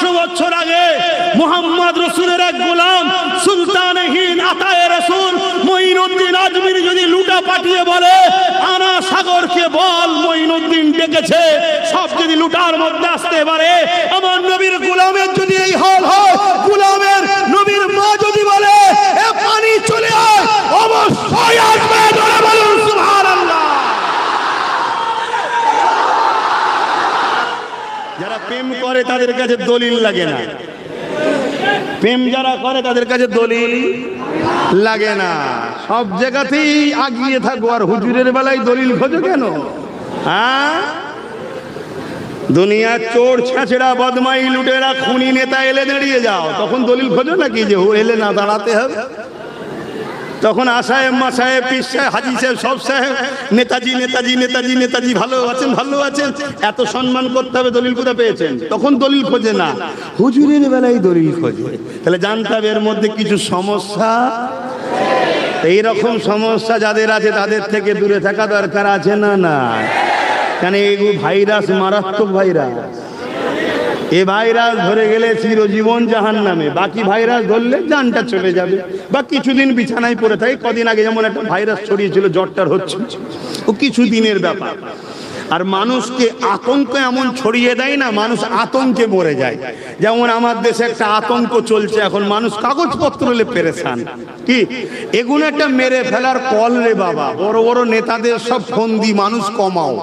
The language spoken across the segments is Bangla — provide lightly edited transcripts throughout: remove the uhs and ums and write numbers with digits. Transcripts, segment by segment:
500 বছর আগে মুহাম্মদ রাসূলের এক গোলাম সুলতান হিন্দ আতায়ে রাসূল মঈনুদ্দিন আজমিরি যদি লুটা পাঠিয়ে বলে আনা সাগরকে বল মঈনুদ্দিন ডেকেছে, সব যদি লুটার মধ্যে আসতে পারে, আমার নবীর গোলামের যদি এই হাল হয়, গোলামের নবীর মা যদি বলে এ পানি চলে আয়, অবশ্যই আসবে। জোরে বলুন সুবহানাল্লাহ। যারা প্রেম করে তাদের কাছে দলিল লাগে না, প্রেম যারা করে তাদের কাছে দলিল লাগে না, সব জায়গাতেই আগিয়ে থাকো। আর হুজুরের বেলায় দলিল খোঁজো কেন? হ্যাঁ, দুনিয়ার চোর ছেঁচড়া বদমাই লুটেরা খুনি নেতা এলে দাঁড়িয়ে যাও, তখন দলিল খোঁজো নাকি যে ও এলে না দাঁড়াতে হবে? তখন আসাহেব মাসাহেব পীর সাহেব হাজি সাহেব সব সাহেব নেতাজি নেতাজি নেতাজি নেতাজি ভালো আছেন ভালো আছেন এত সম্মান করতে হবে, দলিল কোথায় পেয়েছেন? তখন দলিল খোঁজে না, হুজুরের বেলায় দলিল খোঁজে। তাহলে জানতে হবে এর মধ্যে কিছু সমস্যা। এইরকম সমস্যা যাদের আছে তাদের থেকে দূরে থাকা দরকার আছে না? না, কেন এগুলো ভাইরাস, মারাত্মক ভাইরাস। এ ভাইরাস ধরে গেলে চিরজীবন জাহান্নামে, বাকি ভাইরাস ধরলে জানটা চলে যাবে বা কিছুদিন বিছানায় পড়ে থাকে। কদিন আগে যেমন একটা ভাইরাস ছড়িয়েছিল, জ্বরটার হচ্ছে, ও কিছুদিনের ব্যাপার। আর মানুষকে আতঙ্ক এমন ছড়িয়ে দেয় না, মানুষ আতঙ্কে মরে যায়। যেমন আমার দেশে একটা আতঙ্ক চলছে এখন, মানুষ কাগজপত্র হলে পেরেছান। কি এগুলো একটা মেরে ফেলার কল রে বাবা, বড় বড় নেতাদের সব ফন্দি, মানুষ কমাও।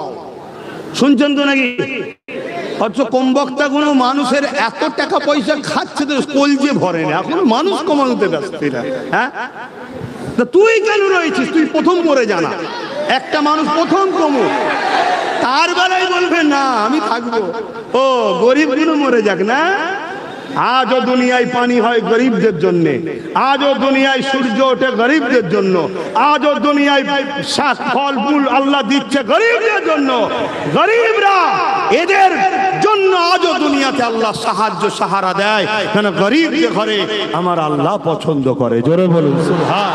শুনছেন তো নাকি? অথচ কম বক্তা গুলো মানুষের এত টাকা পয়সা খাচ্ছে তো কলজে ভরে না, এখন মানুষ কমানোতে ব্যস্ত। হ্যাঁ, তুই কেন রয়েছিস? তুই প্রথম মরে জানা, একটা মানুষ প্রথম কমুক, তার বেলায় বলবে না আমি থাকবো। ও গরিব গুলো মরে যাক না। আজও দুনিয়ায় পানি হয় গরিবদের জন্য, আজও দুনিয়ায় সূর্য ওঠে গরিবদের জন্য, আজও দুনিয়ায় শাক ফল ফুল আল্লাহ দিচ্ছে গরিবদের জন্য। গরিবরা এদের জন্য আজও দুনিয়াতে আল্লাহ সাহায্য সাহারা দেয়, কেন গরিবকে ঘরে আমার আল্লাহ পছন্দ করে। জোরে বলুন সুবহান।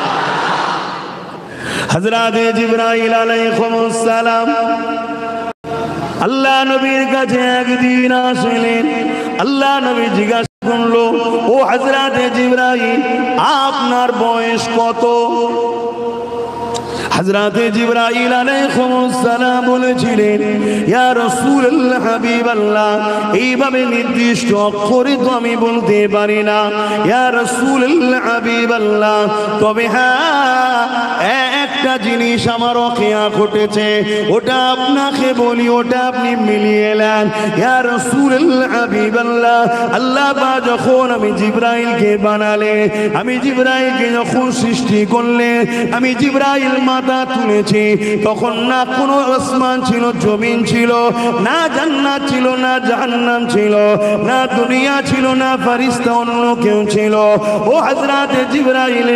হযরত জিবরাইল আলাইহিস সালাম আল্লাহ নবীর কাছে একদিন আসলেন। আল্লাহ নবী জিজ্ঞাসা করলো, ও হযরত জিবরাইল আপনার বয়স কত? হযরত জিবরাইল আলাইহিস সালাম বলেছিলেন, ইয়া রাসূলুল্লাহ হাবিবাল্লাহ, এইভাবে নির্দিষ্ট অক্ষরে তো আমি বলতে পারি না ইয়া রাসূলুল্লাহ হাবিবাল্লাহ, তবে হ্যাঁ একটা জিনিস আমার অখিয়া ঘটেছে, ওটা আপনাকে বলি, ওটা আপনি মিলিয়ে নেন। ইয়া রাসূলুল্লাহ হাবিবাল্লাহ, আল্লাহ পাক যখন আমি জিবরাইলকে বানালে, আমি জিবরাইলকে যখন সৃষ্টি করলে, আমি জিবরাইল মাথা তুলেছি, তখন না কোনো আসমান ছিল, জমিন ছিল, না জান্নাত ছিল, না জাহান্নাম ছিল, না দুনিয়া ছিল, না ফেরেশতা অন্য কেউ ছিল। ও হযরত জিবরাইল,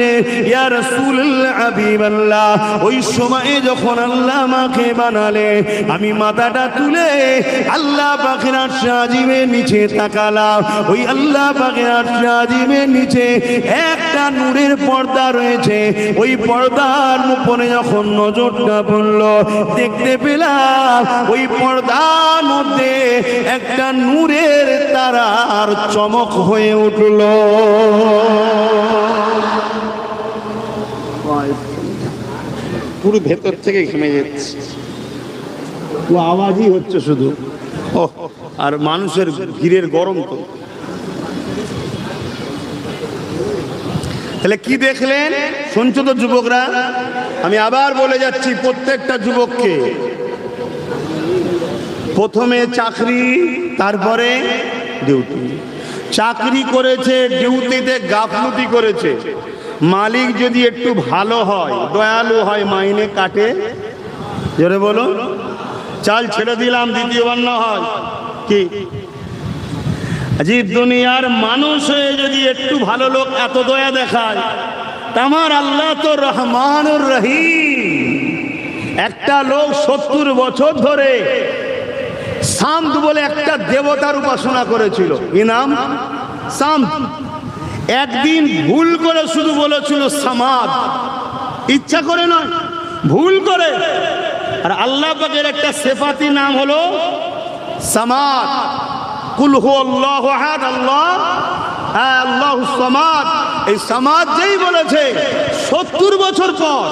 ইয়া রাসূলুল্লাহ হাবিবাল্লাহ, ওই সময়ে যখন আল্লাহ আমাকে বানালে, আমি মাথাটা তুলে আল্লাহ পাকের আরশে আজিমের নিচে তাকালাম। ওই আল্লাহ পাকের আরশে আজিমের নিচে একটা নূরের পর্দা রয়েছে, ওই পর্দার উপরে যখন নজরটা পড়লো, দেখতে পেলাম ওই পর্দার মধ্যে একটা নূরের তারার চমক হয়ে উঠল। পুরো ভেতর থেকে ঘেমে যাচ্ছে, ও আওয়াজই হচ্ছে শুধু। ও আর মানুষের ভিড়ের গরম তো। তাহলে কি দেখলেন? শুনছো তো যুবকরা? আমি আবার বলে যাচ্ছি প্রত্যেকটা যুবককে, প্রথমে চাকরি, তারপরে ডিউটি। চাকরি করেছে, ডিউটিতে গাফলুটি করেছে, মালিক যদি একটু ভালো হয়, দয়ালু হয়, মাইনে কাটে। জোরে বলো, চাল ছেড়ে দিলাম, দ্বিতীয়বার না হয় কি? আজিব দুনিয়ার মানুষ হয়ে যদি একটু ভালো লোক এত দয়া দেখায়, আমার আল্লাহ তো রহমানুর রহিম। একটা লোক 70 বছর ধরে সামদ বলে একটা দেবতার উপাসনা করেছিল, কি নাম? সামদ। একদিন ভুল করে শুধু বলেছিল সামাদ, ইচ্ছা করে নয়, ভুল করে। আর আল্লাহ পাকের একটা সিফাতি নাম হলো সামাদ। কুল হুয়াল্লাহু আহাদ, আল্লাহ আল্লাহুস সামাদ। এই সামাদ যেই বলেছে 70 বছর পর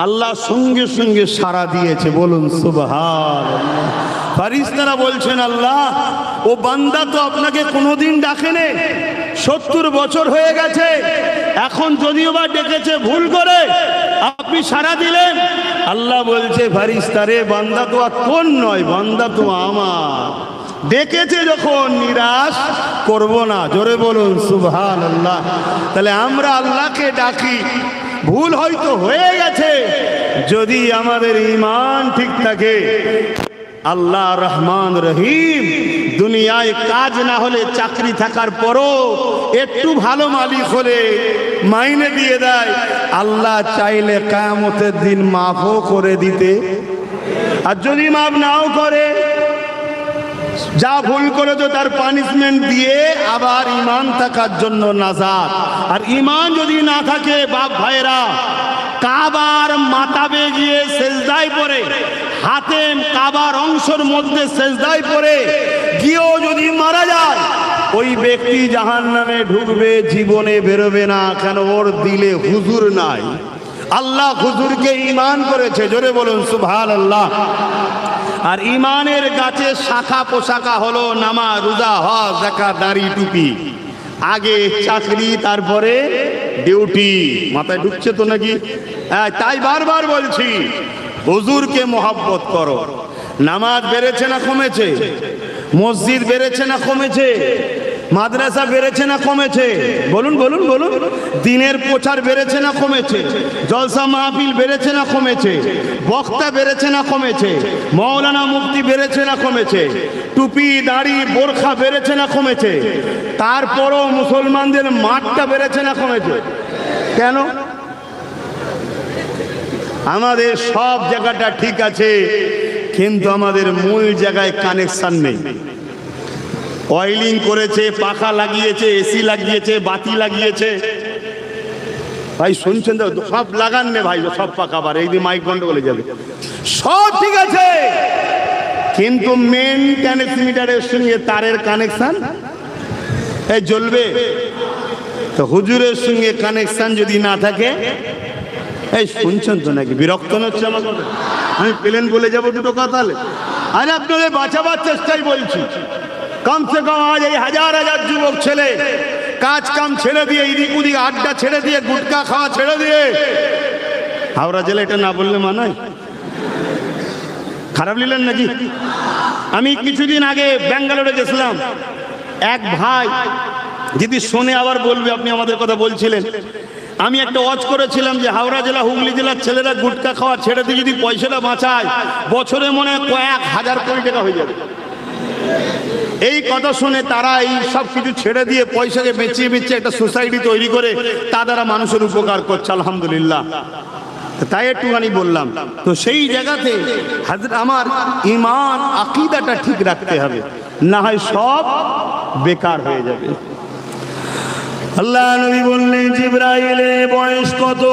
আল্লাহ সঙ্গে সঙ্গে সাড়া দিয়েছে। বলুন সুবহানাল্লাহ। ফেরেশতারা বলছেন, আল্লাহ ও বান্দা তো আপনাকে কোনোদিন ডাকেনি, 70 বছর হয়ে গেছে, এখন যদিও বা ডেকেছে ভুল করে, আপনি সাড়া দিলেন। আল্লাহ বলছে, ফেরেশতারে বান্দা তো আর তোর নয়, বান্দা তো আমার। ডেকেছে যখন নিরাশ করব না। জোরে বলুন সুবহানাল্লাহ। তাহলে আমরা আল্লাহকে ডাকি, ভুল হয়তো হয়ে গেছে, যদি আমাদের ঈমান ঠিক থাকে, আল্লাহ রহমান রহিম দুনিয়ায় কাজ না হলে চাকরি থাকার পরও একটু ভালো মালিক হলে মাইনে দিয়ে দেয়। আল্লাহ চাইলে কিয়ামতের দিন মাফও করে দিতে, আর যদি মাফ নাও করে, যা ভুল করেছো তার পানিশমেন্ট দিয়ে আবার ঈমান থাকার জন্য নাজাত। আর ঈমান যদি না থাকে বাপ ভাইরা, কাবার মাতাবে গিয়ে সেজদায় পড়ে, হাতেম কাবার অংশের মধ্যে সেজদায় পড়ে গিয়েও যদি মারা যায়, ওই ব্যক্তি জাহান্নামে ঢুকবে, জীবনে বেরোবে না। কেন? ওর দিলে হুজুর নাই। আল্লাহ হুজুরকে ঈমান করেছে। জোরে বলুন সুবহানাল্লাহ। আর ঈমানের গাছের শাখা পোশাকা হলো নামাজ, রোজা, হজ, যাকাত, দাড়ি, টুপি। আগে চাকরি, তারপরে ডিউটি। মাথায় ঢুকছে তো নাকি? হ্যাঁ, তাই বারবার বলছি, হুজুরকে মহব্বত করো। নামাজ বেড়েছে না কমেছে? মসজিদ বেড়েছে না কমেছে? মাদ্রাসা বেড়েছে না কমেছে? বলুন বলুন বলুন। দিনের প্রচার বেড়েছে না কমেছে? জলসা মাহফিল বেড়েছে না কমেছে? বক্তা বেড়েছে না কমেছে? মৌলানা মুফতি বেড়েছে না কমেছে? টুপি, দাড়ি, বোরখা বেড়েছে না কমেছে? তারপরও মুসলমানদের মাঠটা বেড়েছে না কমেছে? কেন? আমাদের সব জায়গাটা ঠিক আছে, কিন্তু আমাদের মূল জায়গায় কানেকশন নেই। অয়েলিং করেছে, পাখা লাগিয়েছে, এসি লাগিয়েছে, বাতি লাগিয়েছে। ভাই শুনছেন তো? সব লাগান নে ভাই, সব পাকা। আবার এই দিন মাইক বন্ধ করে যাবে। সব ঠিক আছে, কিন্তু মেন ট্রান্সমিটারের সঙ্গে তারের কানেকশন এই জ্বলবে তো? হুজুরের সঙ্গে কানেকশন যদি না থাকে, এই শুনছেন তো নাকি? বিরক্ত হচ্ছে আমার কথা? আমি প্লেন বলে যাবো দুটো কথা। আরে আপনাদের বাঁচাবার চেষ্টাই বলছি। কমসে কম আজ এই হাজার হাজার যুবক ছেলে কাজ কাম ছেড়ে দিয়ে, এদিক ওদিক আড্ডা ছেড়ে দিয়ে, গুটকা খাওয়া ছেড়ে দিয়ে, হাওড়া জেলা এটা না বললে মানায়? খারাপ নিলেন নাকি? আমি কিছুদিন আগে ব্যাঙ্গালোরে গেছিলাম। এক ভাই যদি শোনে আবার বলবে আপনি আমাদের কথা বলছিলেন। আমি একটা ওয়াজ করেছিলাম যে হাওড়া জেলা, হুগলি জেলার ছেলেরা গুটকা খাওয়া ছেড়ে দিয়ে যদি পয়সাটা বাঁচায়, বছরে মনে হয় কয়েক হাজার কোটি টাকা হয়ে যাবে। এই কথা শুনে তারা এই সব কিছু ছেড়ে দিয়ে পয়সাকে বেঁচিয়ে বেঁচিয়ে একটা সোসাইটি তৈরি করে তা দ্বারা মানুষের উপকার করছে, আলহামদুলিল্লাহ। তাই একটুখানি বললাম। তো সেই জায়গাতে আমার ঈমান আকীদাটা ঠিক রাখতে হবে, না হয় সব বেকার হয়ে যাবে। আল্লাহ নবী বললেন, জিবরাইলের বয়স কত?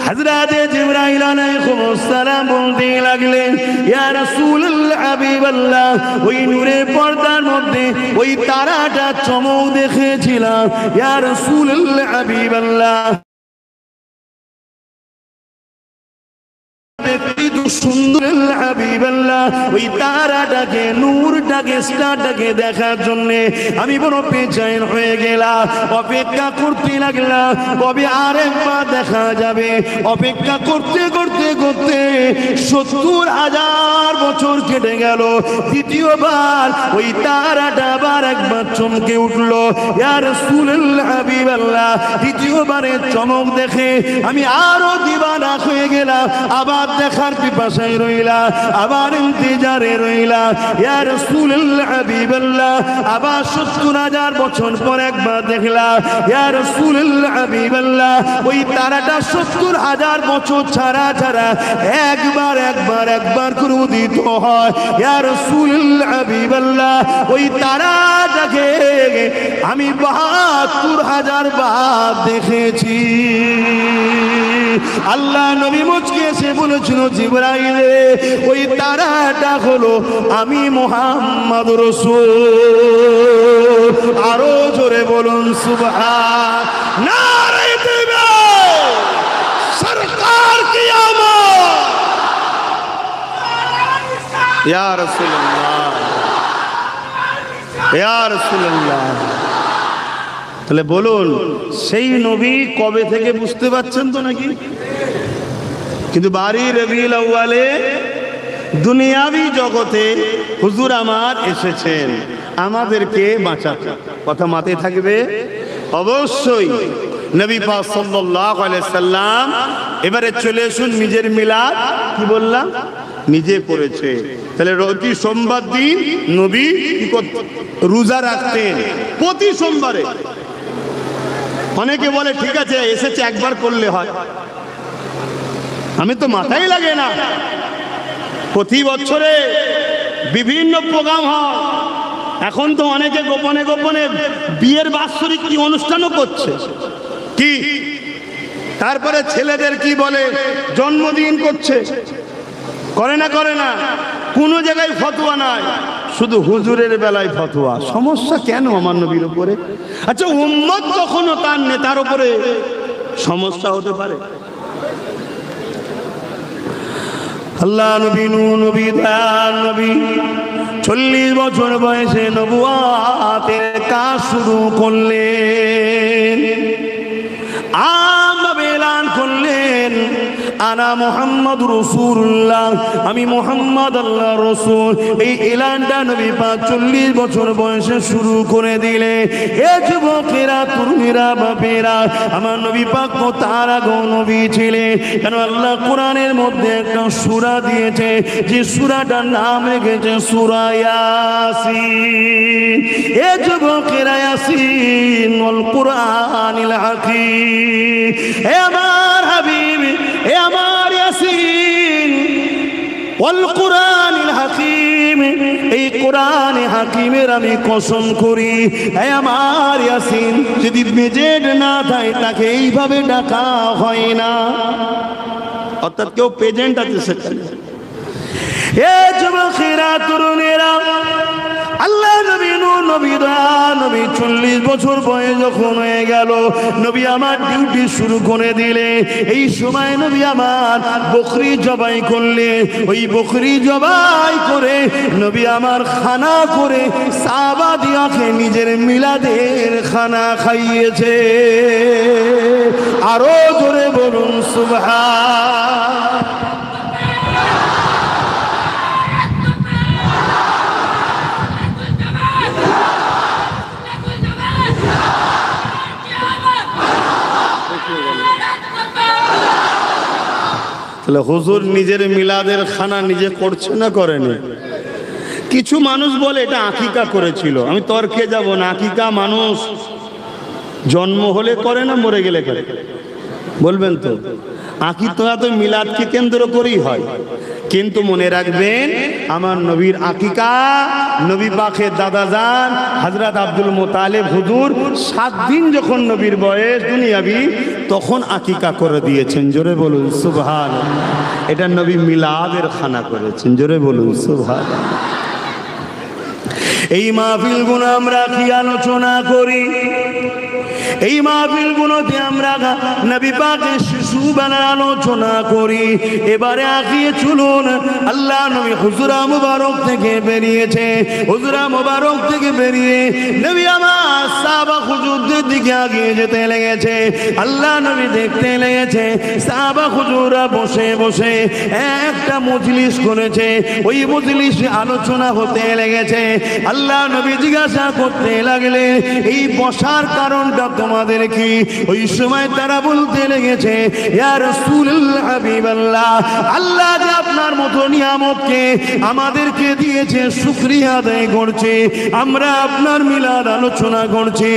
হযরতে জিবরাইল আলাইহিস সালাম বলতে লাগলেন, ইয়া রাসূলুল্লাহ, হাবিবাল্লাহ, ওই নূরের পর্দার মধ্যে ওই তারাটা চমক দেখেছিলাম। ইয়া রাসূলুল্লাহ, হাবিবাল্লাহ, সুন্দর হাবিবাল্লাহ, ওই তারাটাকে, নূরটাকে, স্টারটাকে দেখার জন্য আমি বড় বেচেন হয়ে গেলাম। অপেক্ষা করতে লাগলাম কবে আরেকবার দেখা যাবে। অপেক্ষা করতে করতে করতে 70,000 বছর কেটে গেল। দ্বিতীয়বার ওই তারাটা আবার একবার চমকে উঠলো। ইয়া রাসূলুল্লাহ, হাবিবাল্লাহ, দ্বিতীয়বারের চমক দেখে আমি আরো দিবানা হয়ে গেলাম। আবার দেখার পিপাসায় রইলা, আবার ইন্তজারে রইলা। ইয়া রাসূলুল্লাহ, হাবিবাল্লাহ, আবার 70,000 বছর পর একবার দেখলাম। ইয়া রাসূলুল্লাহ, হাবিবাল্লাহ, ওই তারাটা 70,000 বছর ছাড়া ছাড়া একবার একবার একবার করে উদিত হয়। ইয়া রাসূলুল্লাহ, হাবিবাল্লাহ, ওই তারাটা চেহারাটাকে আমি ৭২,০০০ বার দেখেছি। আল্লাহ নবী মুচকে এসে বলেছিল, জিবরাইল রে, ওই তারাটা হলো আমি মুহাম্মদ রাসূল। আরো জোরে বলুন সুবহান। নারে তাকবীর, সরকার কি আমত, ইয়া রাসূলুল্লাহ, ইয়া রাসূলুল্লাহ। তাহলে বলুন, সেই নবী কবে থেকে বুঝতে পারছেন তো নাকি? কিন্তু বারি রবিউল আউয়ালে দুনিয়াবি জগতে হুজুর আমার এসেছেন আমাদেরকে বাঁচাতে। কথা মাথায় থাকবে অবশ্যই। নবী পাক সাল্লাল্লাহু আলাইহি সাল্লাম এবারে চলে আসুন নিজের মিলাদ, কি বললাম, নিজে করেছে। তাহলে প্রতি সোমবার দিন নবী কি করতেন? রোজা রাখতেন প্রতি সোমবারে। অনেকে বলে ঠিক আছে এসেছে একবার করলে হয়, আমি তো মাথায় লাগে না। প্রতি বছরে বিভিন্ন প্রোগ্রাম হয়। এখন তো অনেকে গোপনে গোপনে বিয়ের বাৎসরিক কি অনুষ্ঠানও করছে, কি তারপরে ছেলেদের কি বলে জন্মদিন করছে, করে না করে না? কোনো জায়গায় ফতোয়া নাই, শুধু হুজুরের বেলায় ফতোয়া। সমস্যা কেন আমার নবীর উপরে? আচ্ছা উম্মত কখনো তার নেতার উপরে সমস্যা হতে পারে? আল্লাহ নবী নবী দয়াল নবী 40 বছর বয়সে নবুয়াতের কাজ শুরু করলেন। আমভাবে এলান করলেন, আনা মুহাম্মদ রাসূলুল্লাহ, আমি মুহাম্মদ আল্লাহ রাসূল। এই এলানটা নবী পাক 40 বছর বয়সে শুরু করে দিলে। এ যুবকেরা, তরুণীরা, বাপেরা, আমার নবী পাক তো তার আগে নবী ছিলেন। কেন আল্লাহ কোরআনের মধ্যে একটা সূরা দিয়েছে, যে সূরাটার নাম রেখেছে সূরা ইয়াসিন। এ যুবকেরা, ইয়াসিন ওয়াল কুরআনিল হাকীম, হে আমার হাবিব, হে আমার ইয়াসিন ওয়াল কুরআনিল হাকীম, এই কোরআনে হাকিমের আমি কসম করি। হে আমার ইয়াসিন, যদি মেজেড না থাকে তাকে এইভাবে ডাকা হয় না, অর্থাৎ কেউ প্রেজেন্ট আছে সেখানে। এ যুবকেরা, তরুণেরা, আল্লাহ নবী নবী নবী 40 বছর বয়স যখন হয়ে গেল, নবী আমার ডিউটি শুরু করে দিলে। এই সময় নবী আমার বকরি জবাই করলে। ওই বকরি জবাই করে নবী আমার খানা করে সাহাবাদিয়াকে নিজের মিলাদের খানা খাইয়েছে। আরো জোরে বলুন সুবহান। তাহলে হুজুর নিজের মিলাদের খানা নিজে করছে না করেনি? কিছু মানুষ বলে এটা আকিকা করেছিল। আমি তর্কে যাব না। আকিকা মানুষ জন্ম হলে করে না মরে গেলে করে? বলবেন তো? আকিকা তো মিলাদকে কেন্দ্র করেই হয়। কিন্তু মনে রাখবেন, আমার নবীর আকিকা, নবী পাকের দাদাজান হযরত আব্দুল মুতালিব হুজুর 7 দিন যখন নবীর বয়স দুনিয়াবি, তখন আকিকা করে দিয়েছেন। জোরে বলুন সুবহানাল্লাহ। এটা নবী মিলাদের খানা করেছেন। জোরে বলুন সুবহানাল্লাহ। এই মাহফিলগুলো আমরা কি আলোচনা করি? এই মাহফিলগুলোতে আমরা নবী পাকের শিশুবেলার আলোচনা করি। এবারে আগিয়ে চলুন, আল্লাহ নবী হুজরা মুবারক থেকে বেরিয়েছে। হুজরা মুবারক থেকে বেরিয়ে নবী আমার সাহাবা হুজুরদের দিকে আগিয়ে যেতে লেগেছে। আল্লাহ নবী দেখতে লেগেছে সাহাবা হুজুররা বসে বসে একটা মজলিস করেছে। ওই মজলিসে আলোচনা হতে লেগেছে। আল্লাহ নবী জিজ্ঞাসা করতে লাগলেন, এই বসার কারণটা তোমাদের কি? ওই সময় তারা বলতে লেগেছে, ইয়া রাসূলুল্লাহ হাবিবাল্লাহ, আল্লাহ যে আপনার মতো নিয়ামতকে আমাদেরকে দিয়েছে শুকরিয়া আদায় করছে। আমরা আপনার মিলাদ আলোচনা করছি,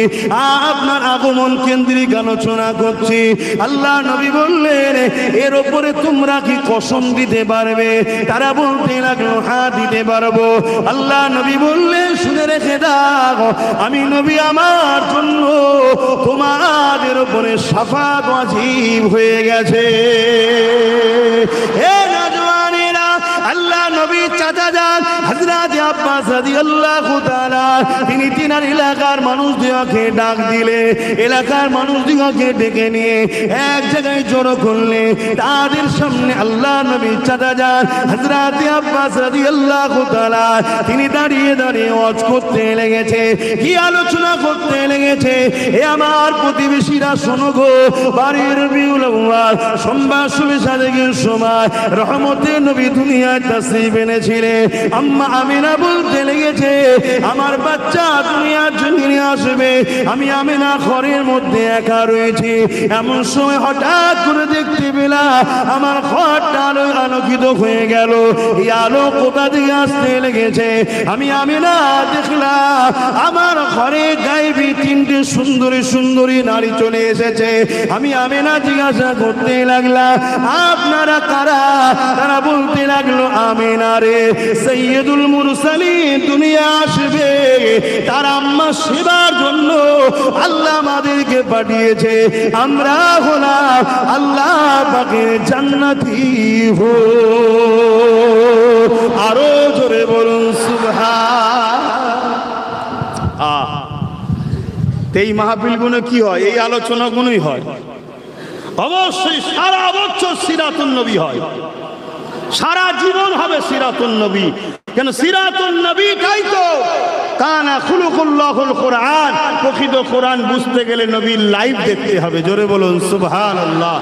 আপনার আগমন কেন্দ্রিক আলোচনা করছি। আল্লাহ নবী বললেন, এর উপরে তোমরা কি কসম দিতে পারবে? তারা বলতে লাগলো, হ্যাঁ দিতে পারবো। আল্লাহ নবী বললেন, শুনে রেখে দাও, আমি নবী আমার জন্য তোমাদের উপরে শাফাত ওয়াজিব হয়ে গেছে। হে নওজওয়ানেরা, আল্লাহ নবী চাচা যান হযরত আব্বাস রাদিয়াল্লাহু তাআলা, তিনি তিনার এলাকার মানুষদিগকে ডাক দিলে, এলাকার মানুষদিগকে ডেকে নিয়ে এক জায়গায় জড়ো করলে। তাদের সামনে আল্লাহ নবী চাচা যান হযরত আব্বাস রাদিয়াল্লাহু তাআলা, তিনি দাঁড়িয়ে দাঁড়িয়ে ওয়াজ করতে লেগেছে। কি আলোচনা করতে লেগেছে? এ আমার প্রতিবেশীরা শোনো গো, বাড়ির রবিউল আউয়াল সোমবার শুভে সাদেকের সময় রহমতের নবী দুনিয়ায় তাশরীফ এনেছিলেন। আম্মা আমিনা বলতে লেগেছে, আমার বাচ্চা দুনিয়ার জমিনে আসবে, আমি আমিনা ঘরের মধ্যে একা রয়েছি। এমন সময় হঠাৎ করে দেখতে পেলাম আমার ঘরটা আলোয় আলোকিত হয়ে গেল। এই আলো কোথা থেকে আসতে লেগেছে? আমি আমিনা দেখলাম আমার ঘরে গায়েবী তিনটে সুন্দরী সুন্দরী নারী চলে এসেছে। আমি আমিনা জিজ্ঞাসা করতে লাগলাম, আপনারা কারা? তারা বলতে লাগলো, আমিনা রে, সাইয়্যিদুল মুরসালিন দুনিয়া আসবে, তার আম্মা সেবার জন্য আল্লাহ আমাদেরকে পাঠিয়েছে। আমরা হলাম আল্লাহ পাকের জান্নাতি হো। আরো জোরে বলুন সুবহান। এই মাহফিলগুলো কি হয়? এই আলোচনাগুলোই হয়। অবশ্যই সারা বছর সিরাতুন নবী হয়, সারা জীবন হবে সিরাতুন নবী। কেন? সিরাতুন নবীটাই তো কানা খুলুকুল্লাহুল কোরআন। প্রকৃত কোরআন বুঝতে গেলে নবীর লাইভ দেখতে হবে। জোরে বলুন সুবহানাল্লাহ।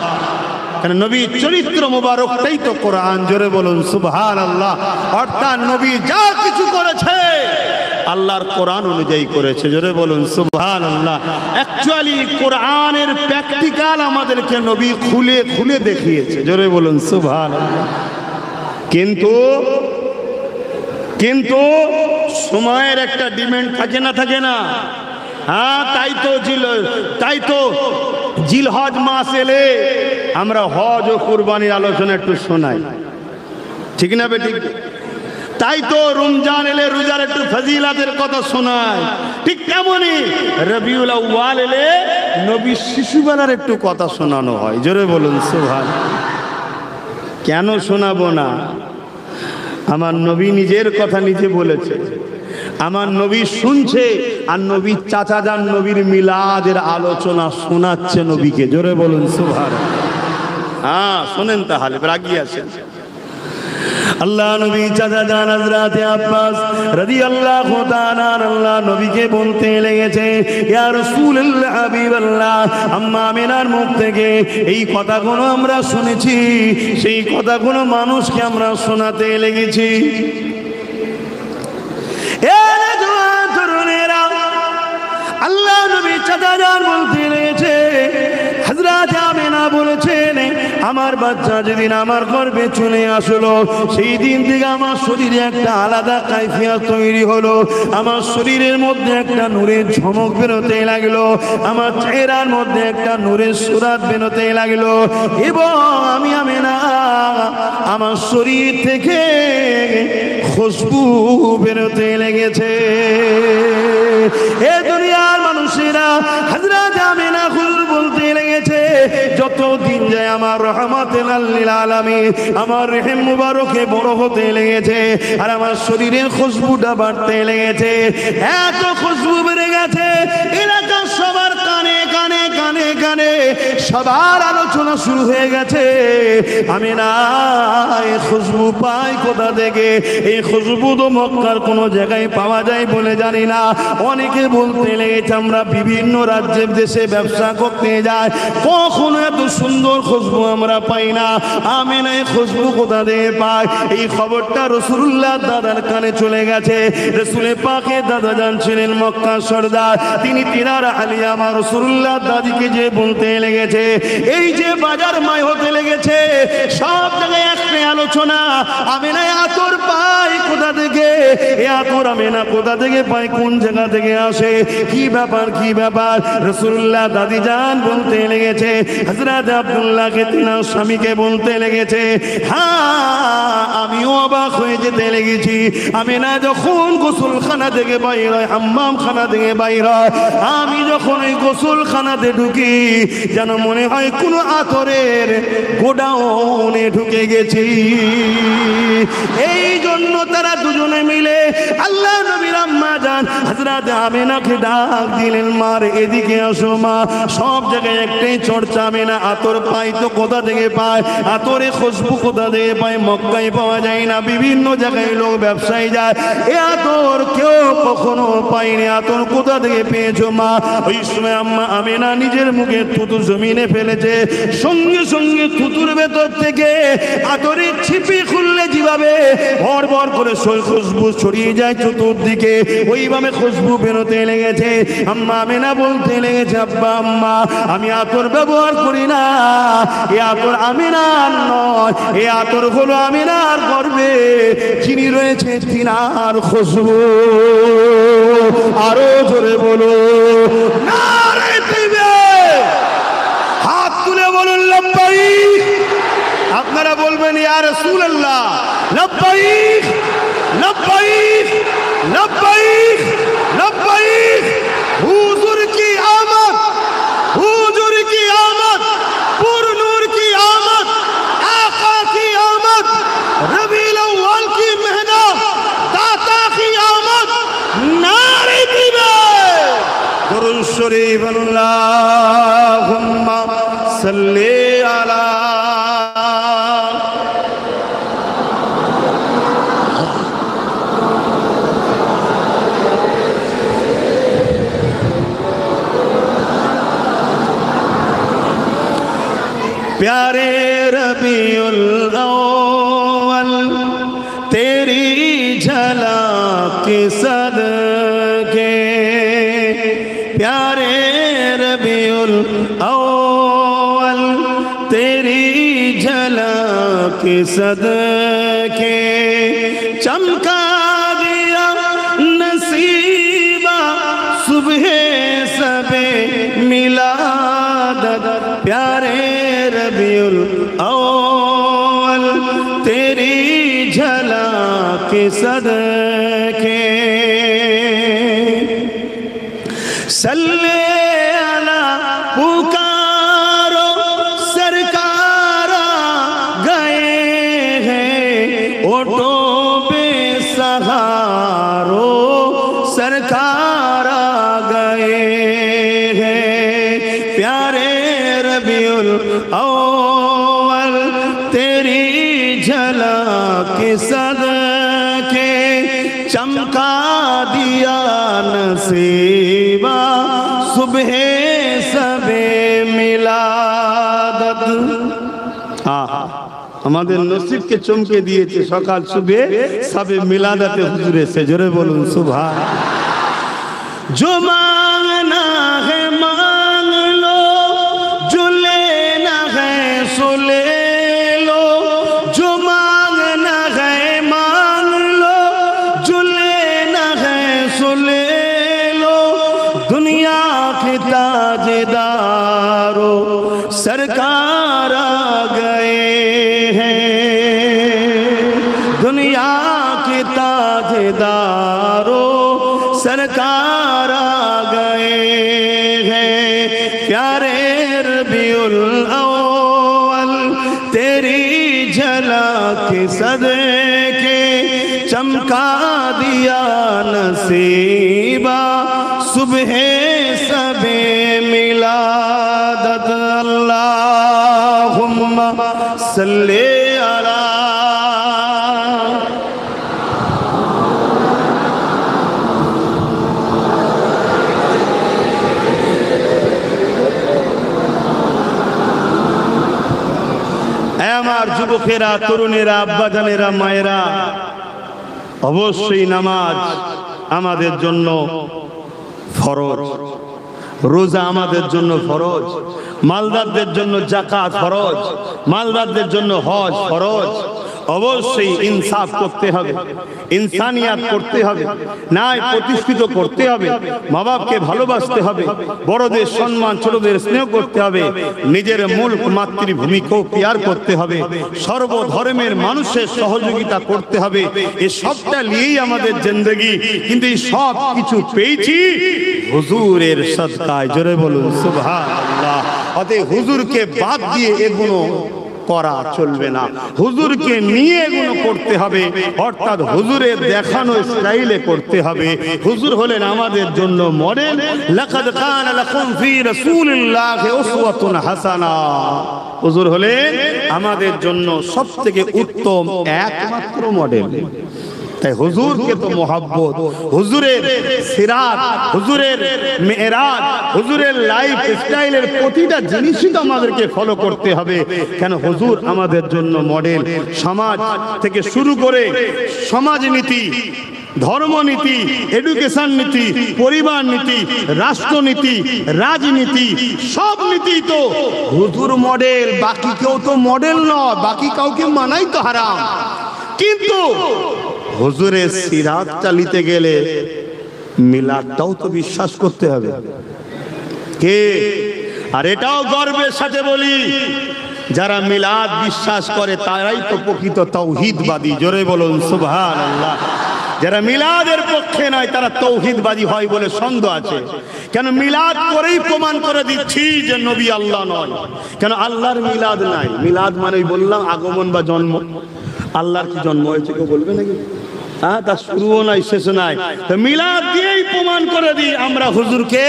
কেন? নবীর চরিত্র মোবারকটাই তো কোরআন। জোরে বলুন সুবহানাল্লাহ। অর্থাৎ নবী যা কিছু করেছে আল্লাহর কোরআন অনুযায়ী করেছে। জোরে বলুন সুবহানাল্লাহ। অ্যাকচুয়ালি কোরআনের প্র্যাকটিক্যাল আমাদেরকে নবী খুলে খুলে দেখিয়েছে। জোরে বলুন সুবহানাল্লাহ। কিন্তু সময়ের একটা ডিমান্ড থাকে না, থাকে না? হ্যাঁ, তাই তো জিলহজ মাস এলে আমরা হজ ও কুরবানির আলোচনা একটু শোনাই, ঠিক না বেঠিক? তাই তো রমজান এলে রোজার একটু ফজিলাতের কথা শোনায়। ঠিক তেমনই রবিউল আউয়াল এলে নবীর শিশুবেলার একটু কথা শোনানো হয়। জোরে বলুন সুবহান। কেন শোনাবো না? আমার নবী নিজের কথা নিজে বলেছে, আমার নবী শুনছে, আর নবীর চাচা যান নবীর মিলাদের আলোচনা শোনাচ্ছে নবীকে। জোরে বলুন সুবহান। হ্যাঁ, শোনেন তাহলে, রাগি আছেন। আল্লাহ নবী চাচা যান হযরত আব্বাস রাদিয়াল্লাহু তাআলা আল্লাহ নবীকে বলতে লেগেছে, ইয়া রাসূলুল্লাহ হাবিবাল্লাহ, আম্মা আমিনার মুখ থেকে এই কথাগুলো আমরা শুনেছি, সেই কথাগুলো মানুষকে আমরা শোনাতে লেগেছি। আল্লাহ নবী চাচা যান বলতে লেগেছে, হযরত আমিনা বলেছেন, আমার বাচ্চা যেদিন আমার গর্ভে চলে আসলো, সেই দিন থেকে আমার শরীরে একটা আলাদা কাইফিয়ত তৈরি হলো। আমার শরীরের মধ্যে একটা নূরের ঝমক বেরোতে লাগলো, আমার চেহারার মধ্যে একটা নূরের সুরাত বেরোতে লাগলো, এবং আমি আমিনা আমার শরীর থেকে খুশবু বেরোতে লেগেছে। এ দুনিয়ার মানুষেরা হযরত আমিনা হুজুর বলতে লেগেছে, যত দিন যায় আমার রহমাতুল লিল আলামিন, আমার রহিম মুবারকে বড় হতে লেগেছে, আর আমার শরীরের খুশবুটা বাড়তে লেগেছে। এত খুশবু বেড়ে গেছে, এলাকার সবার কানে কানে কানে কানে সবার আলোচনা শুরু হয়ে গেছে। আমি না এই খুশবু পাই কোথা থেকে? এই খুশবু তো মক্কার কোনো জায়গায় পাওয়া যায় বলে জানি না। অনেকে বলতে লেগেছে, আমরা বিভিন্ন রাজ্যের দেশে ব্যবসা করতে যাই, কখনো এত সুন্দর খুশবু আমরা পাই না। আমি না এই খুশবু কোথা থেকে পাই? এই খবরটা রাসূলুল্লাহ দাদার কানে চলে গেছে। রাসূলে পাকের দাদা জানছিলেন মক্কা সরদার, তিনি তিনার আলিয়া আমার রাসূলুল্লাহ দাদিকে যে বলতে লেগেছে, লেগেছে, এই যে বাজার মায় হতে লেগেছে, সব জায়গায় একটাই আলোচনা, আমেনা আতর পাই কোথা থেকে, এ আতর আমেনা কোথা থেকে পাই, কোন জায়গা থেকে আসে, কি ব্যাপার কি ব্যাপার। রাসূলুল্লাহ দাদি জান বলতে লেগেছে, হযরত আব্দুল্লাহকে তিনার স্বামীকে বলতে লেগেছে, হ্যাঁ আমিও অবাক হয়ে যেতে লেগেছি। আমেনা যখন গোসলখানা থেকে বাইর হয়, হাম্মামখানা থেকে বাইর হয়, আমি যখন ওই গোসলখানাতে ঢুকি যেন মনে হয় কোনো আতরের গোডাউনে ঢুকে গেছি। এই জন্য তারা দুজনে মিলে আল্লাহ নবীর আম্মা জান হযরত আমেনাকে ডাক দিলেন, মার এদিকে আসো মা। সব জায়গায় একটাই চর্চা, আমেনা আতর পাই তো কোথা থেকে পায়, আতরে খুশবু কোথা থেকে পায়, মক্কায় পাওয়া যায় না, বিভিন্ন জায়গায় লোক ব্যবসায়ী যায়, এ আতর কেউ কখনো পায়নি, আতর কোথা থেকে পেয়েছো মা? ওই সময় আম্মা আমেনা নিজের মুখে থুতু জমিনে ফেলেছে, সঙ্গে সঙ্গে থুতুর ভেতর থেকে আতরের ছিপি খুললে যেভাবে ভর ভর করে খুশবু ছড়িয়ে যায় চতুর্দিকে, ওইভাবে খুশবু বেরোতে লেগেছে। আম্মা আমেনা বলতে লেগেছে, আব্বা আম্মা আমি আতর ব্যবহার করি না, এ আতর আমেনার নয়, এ আতর হলো আমেনার গর্বে যিনি রয়েছে তিনার খুশবু। আরো জোরে বলো নারে তাকবীর, হাত তুলে বলুন লব্বাইক। আপনারা বলবেন ইয়া রাসূলুল্লাহ লব্বাইক লব্বাইক লব্বাইক লব্বাইক। হুজুর কি আমদ, হুজুর কি আমদ, পুর নূর কি আমদ, आका की आमद, रबीउल अव्वल की मेहनत, दाता की आमद, नारे तकबीर। दुरूद शरीफ अल्लाहुम्मा सल्ली अला। प्यारे रबीउल अव्वल तेरी झलक के सदके, प्यारे रबीउल अव्वल तेरी झलक के सदके, चमका दिया नसीबा सुबह सबे मिलादत, प्यारे रबीउल अव्वल तेरी झलक के सदके, सल्ले अला पुकारो सरकार गए हैं, ओटो बेसहारो सरकार गए हैं, प्यारे रबीउल अव्वल तेरी झलक के सदके, चमका दिया नसीबा सुबह सबे मिलादत। আমাদের নসিবকে চমকে দিয়েছে সকাল সুবে সবে মিলাদাতে হুজুরে সে জোরে বলুন সুবহান। जो मांगना है मांग लो, जो लेना है सो ले लो, जो मांगना है मांग लो, जो लेना है सो ले लो, दुनिया के ताजदारों सरकार आ गए हैं, दुनिया के ताजदारों सरकार आ गए हैं, प्यारे रबीउल अव्वल तेरी झलक के सदके, चमका दिया नसीबा सुबह सबे मिलादत। अल्लाहुम्मा सल्ली अला। আমার যুবকেরা, তরুণেরা, আব্বাজানেরা, মায়েরা, অবশ্যই নামাজ আমাদের জন্য ফরজ। রোজা আমাদের জন্য ফরজ, মালদারদের জন্য যাকাত ফরজ, মালদারদের জন্য হজ ফরজ। অবশ্যই ইনসাফ করতে হবে, ইনসানিয়াত করতে হবে, ন্যায় প্রতিষ্ঠিত করতে হবে, মা বাপকে ভালোবাসতে হবে, বড়দের সম্মান ছোটদের স্নেহ করতে হবে, নিজের মূল মাতৃভূমিকেও কেয়ার করতে হবে, সর্বধর্মের মানুষের সহযোগিতা করতে হবে। এই সবটা নিয়েই আমাদের জিন্দেগি। কিন্তু এই সব কিছু পেয়েছি হুজুরের সদকায়। জোরে বলুন সুবহানাল্লাহ। অতএব হুজুরকে বাদ দিয়ে এগুলো করা চলবে না, হুজুরকে নিয়ে এগুলো করতে হবে, অর্থাৎ হুজুরের দেখানো স্টাইলে করতে হবে। হুজুর হলেন আমাদের জন্য মডেল। লাকাদ কানা লাকুম ফি রাসূলিল্লাহি উসওয়াতুন হাসানা। হুজুর হলেন আমাদের জন্য সবথেকে উত্তম একমাত্র মডেল। তাই হুজুরকে তো মোহাব্বত, হুজুরের সিরাত, হুজুরের মেরাজ, হুজুরের লাইফ স্টাইলের প্রতিটা জিনিসই তো আমাদেরকে ফলো করতে হবে। কেন? হুজুর আমাদের জন্য মডেল। সমাজ থেকে শুরু করে সমাজনীতি, ধর্মনীতি, এডুকেশন নীতি, পরিবার নীতি, রাষ্ট্রনীতি, রাজনীতি, সব নীতি তো হুজুর মডেল। বাকি কেউ তো মডেল নয়, বাকি কাউকে মানাই তো হারাম। কিন্তু হুজুরের সিরাত চালিতে গেলে মিলাদটাও তো বিশ্বাস করতে হবে। কে? আর এটাও গর্বের সাথে বলি, যারা মিলাদ বিশ্বাস করে তারাই তো প্রকৃত তাওহীদবাদী। জোরে বলুন সুবহানাল্লাহ। যারা মিলাদের পক্ষে নয় তারা তাওহীদবাদী হয় বলে সন্দেহ আছে। কেন? মিলাদ করেই প্রমাণ করে দিচ্ছি যে নবী আল্লাহ নয়। কেন? আল্লাহর মিলাদ নাই। মিলাদ মানে বললাম আগমন বা জন্ম। আল্লাহর কি জন্ম হয়েছে কেউ বলবে নাকি? হ্যাঁ, তার শুরুও নাই শেষও নাই। তো মিলাদ দিয়েই প্রমাণ করে দিই আমরা হুজুরকে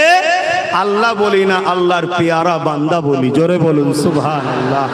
আল্লাহ বলি না, আল্লাহর পেয়ারা বান্দা বলি। জোরে বলুন সুবহানাল্লাহ।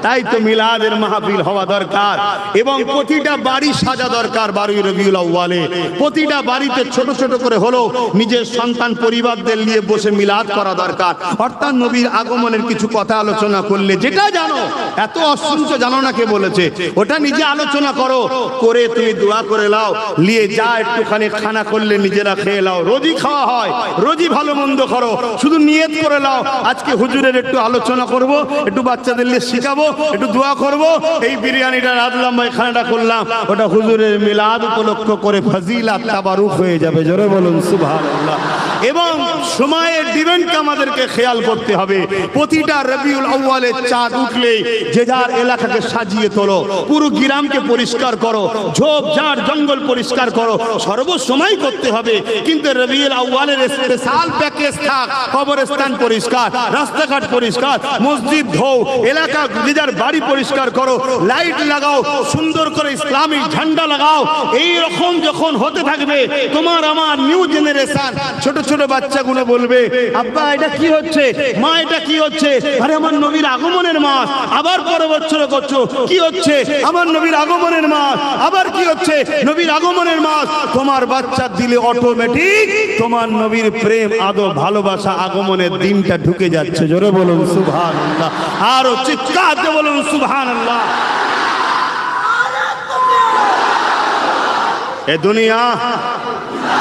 তাই তো মিলাদের মাহফিল হওয়া দরকার এবং প্রতিটা বাড়ি সাজা দরকার। 12 রবিউল আউয়ালে প্রতিটা বাড়িতে ছোট ছোট করে হলো নিজের সন্তান পরিবারদের নিয়ে বসে মিলাদ করা দরকার। অর্থাৎ নবীর আগমনের কিছু কথা আলোচনা করলে, যেটা জানো, এত অসংখ্য জানো না কে বলেছে, ওটা নিজে আলোচনা করো, করে তুমি দোয়া করে লাও, নিয়ে যা একটুখানি খানা করলে নিজেরা খেয়ে লাও। রোজই খাওয়া হয়, রোজই ভালো মন্দ করো, শুধু নিয়ত করে লাও আজকে হুজুরের একটু আলোচনা করব, একটু বাচ্চাদের নিয়ে শিখাবো, একটু দোয়া করব। এই বিরিয়ানিটা রাঁধলাম বা খানাটা করলাম, ওটা হুজুরের মিলাদ উপলক্ষ করে ফজিলাত তাবারুক হয়ে যাবে। জোরে বলুন সুবহানাল্লাহ। এবং সময়ের ডিমান্ডকে আমাদেরকে খেয়াল করতে হবে। প্রতিটা রবিউল আউয়ালে চাঁদ উঠলে যে যার এলাকাকে সাজিয়ে তোলো, পুরো গ্রামকে পরিষ্কার করো, ঝোপঝাড় জঙ্গল পরিষ্কার করো, সর্বসময় করতে হবে। কিন্তু রবিউল আউয়ালের স্পেশাল প্যাকেজ থাক, কবরস্থান পরিষ্কার, রাস্তাঘাট পরিষ্কার, মসজিদ ধোও, এলাকা যে যার বাড়ি পরিষ্কার করো, লাইট লাগাও, সুন্দর করে ইসলামিক ঝান্ডা লাগাও। এই রকম যখন হতে থাকবে, তোমার আমার নিউ জেনারেশন ছোট ছোট বাচ্চাগুলো বলবে, আব্বা এটা কি হচ্ছে, মা এটা কি হচ্ছে? আরে আমার নবীর আগমনের মাস। আবার পরের বছর করছো, কি হচ্ছে? আমার নবীর আগমনের মাস। আবার কি হচ্ছে? নবীর আগমনের মাস। তোমার বাচ্চার দিলে অটোমেটিক তোমার নবীর প্রেম, আদর, ভালোবাসা, আগমনের দিনটা ঢুকে যাচ্ছে। জোরে বলুন সুবহানাল্লাহ। আরো চিৎকার দিয়ে বলুন সুবহানাল্লাহ। এ দুনিয়া